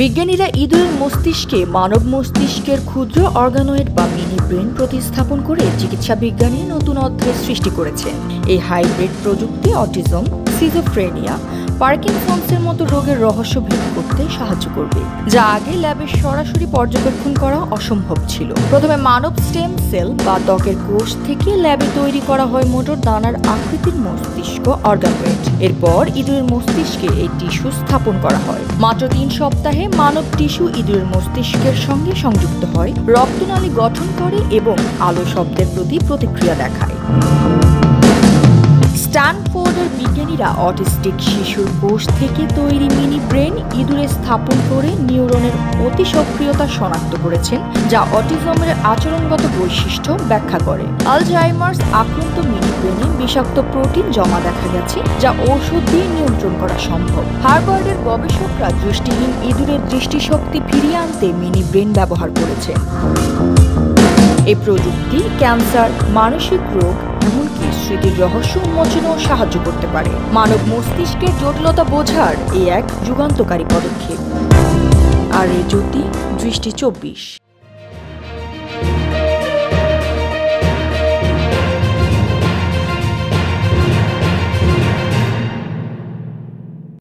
বিজ্ঞানীরা ইঁদুরের মস্তিষ্কে মানব মস্তিষ্কের ক্ষুদ্র অর্গানয়েড বা মিনি ব্রেন প্রতিস্থাপন করে চিকিৎসা বিজ্ঞানে নতুন অধ্যায় সৃষ্টি করেছেন। এই হাইব্রিড প্রযুক্তি অটিজম, সিজোফ্রেনিয়া, পার্কিনসন্সের মতো রোগের রহস্য ভেদ করতে সাহায্য করবে, যা আগে ল্যাবে সরাসরি পর্যবেক্ষণ করা অসম্ভব ছিল। প্রথমে মানব স্টেম সেল বা ত্বকের কোষ থেকে ল্যাবে তৈরি করা হয় মোটর দানার আকৃতির মস্তিষ্ক অর্গানয়েড। এরপর ইঁদুরের মস্তিষ্কে এই টিস্যু স্থাপন করা হয়। মাত্র 3 সপ্তাহে মানব টিস্যু ইঁদুরের মস্তিষ্কের সঙ্গে সংযুক্ত হয়, রক্তনালী গঠন করে এবং আলো শব্দের প্রতি প্রতিক্রিয়া দেখায়। স্ট্যানফোর্ডের বিজ্ঞানীরা অটিস্টিক শিশুর কোষ থেকে তৈরি মিনি ব্রেন ইঁদুরে স্থাপন করে নিউরনের অতি সক্রিয়তা শনাক্ত করেছেন, যা অটিজমের আচরণগত বৈশিষ্ট্য ব্যাখ্যা করে। আলজাইমার্স আক্রান্ত মিনি ব্রেনে বিষাক্ত প্রোটিন জমা দেখা গেছে, যা ঔষধ দিয়ে নিয়ন্ত্রণ করা সম্ভব। হার্ভার্ডের গবেষকরা দৃষ্টিহীন ইঁদুরের দৃষ্টিশক্তি ফিরিয়ে আনতে মিনি ব্রেন ব্যবহার করেছেন। এই প্রযুক্তি ক্যান্সার, মানসিক রোগ, এমনকি স্মৃতির রহস্য উন্মোচনেও সাহায্য করতে পারে। মানব মস্তিষ্কের জটিলতা বোঝার এই এক যুগান্তকারী পদক্ষেপ। আর এ জ্যোতি, দৃষ্টি 24।